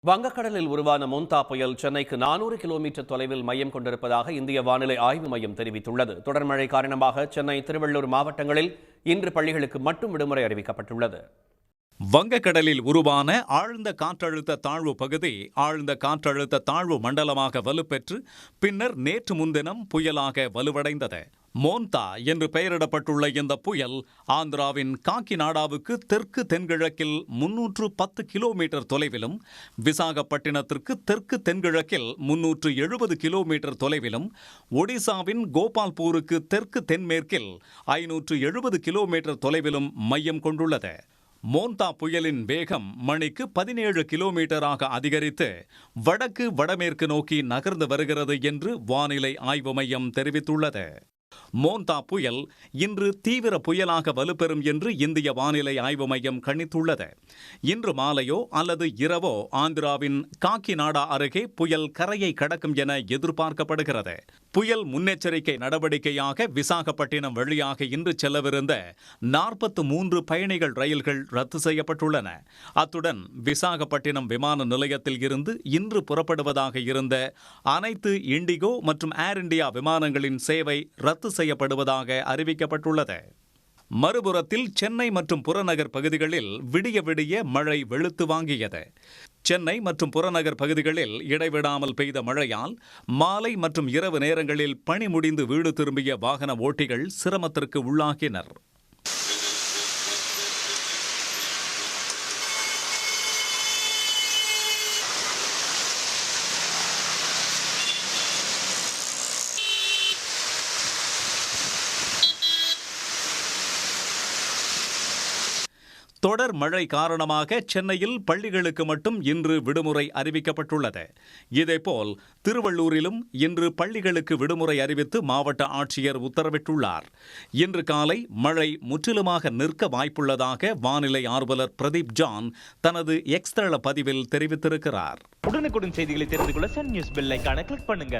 வங்கக்கடலில் உருவான மோந்தா புயல் சென்னைக்கு 400 கிலோமீட்டர் தொலைவில் மையம் கொண்டிருப்பதாக இந்திய வானிலை ஆய்வு மையம் தெரிவித்துள்ளது. தொடர் மழை காரணமாக சென்னை, திருவள்ளூர் மாவட்டங்களில் இன்று பள்ளிகளுக்கு மட்டும் விடுமுறை அறிவிக்கப்பட்டுள்ளது. வங்கக்கடலில் உருவான ஆழ்ந்த காற்றழுத்த தாழ்வு பகுதி ஆழ்ந்த காற்றழுத்த தாழ்வு மண்டலமாக வலுப்பெற்று பின்னர் நேற்று முன்தினம் புயலாக வலுவடைந்தது. மோந்தா என்று பெயரிடப்பட்டுள்ள இந்த புயல் ஆந்திராவின் காக்கிநாடாவுக்கு தெற்கு தென்கிழக்கில் 310 கிலோமீட்டர் தொலைவிலும், விசாகப்பட்டினத்திற்கு தெற்கு தென்கிழக்கில் 370 கிலோமீட்டர் தொலைவிலும், ஒடிசாவின் கோபால்பூருக்கு தெற்கு தென்மேற்கில் 570 கிலோமீட்டர் தொலைவிலும் மையம் கொண்டுள்ளது. மோந்தா புயலின் வேகம் மணிக்கு 17 கிலோமீட்டராக அதிகரித்து வடக்கு வடமேற்கு நோக்கி நகர்ந்து வருகிறது என்று வானிலை ஆய்வு மையம் தெரிவித்துள்ளது. மோந்தா புயல் இன்று தீவிர புயலாக வலுப்பெறும் என்று இந்திய வானிலை ஆய்வு மையம் கணித்துள்ளது. இன்று மாலையோ அல்லது இரவோ ஆந்திராவின் காக்கிநாடா அருகே புயல் கரையை கடக்கும் என எதிர்பார்க்கப்படுகிறது. புயல் முன்னெச்சரிக்கை நடவடிக்கையாக விசாகப்பட்டினம் வழியாக இன்று செல்லவிருந்த 43 பயணிகள் ரயில்கள் ரத்து செய்யப்பட்டுள்ளன. அத்துடன் விசாகப்பட்டினம் விமான நிலையத்தில் இருந்து இன்று புறப்படுவதாக இருந்த அனைத்து இண்டிகோ மற்றும் ஏர் இண்டியா விமானங்களின் சேவை ரத்து செய்யப்படுவதாக அறிவிக்கப்பட்டுள்ளது. மறுபுறத்தில் சென்னை மற்றும் புறநகர் பகுதிகளில் விடிய விடிய மழை வெளுத்து வாங்கியது. சென்னை மற்றும் புறநகர் பகுதிகளில் இடைவிடாமல் பெய்த மழையால் மாலை மற்றும் இரவு நேரங்களில் பணி முடிந்து வீடு திரும்பிய வாகன ஓட்டிகள் சிரமத்திற்கு உள்ளாகினர். தொடர் மழை காரணமாக சென்னையில் பள்ளிகளுக்கு மட்டும் இன்று விடுமுறை அறிவிக்கப்பட்டுள்ளது. இதேபோல் திருவள்ளூரிலும் இன்று பள்ளிகளுக்கு விடுமுறை அறிவித்து மாவட்ட ஆட்சியர் உத்தரவிட்டுள்ளார். இன்று காலை மழை முற்றிலுமாக நிற்க வாய்ப்புள்ளதாக வானிலை ஆர்வலர் பிரதீப் ஜான் தனது எக்ஸ் தள பதிவில் தெரிவித்திருக்கிறார். உடனுக்குடன் செய்திகளை தெரிந்து கொள்ள சன் நியூஸ் பெல் ஐகானை கிளிக் பண்ணுங்க.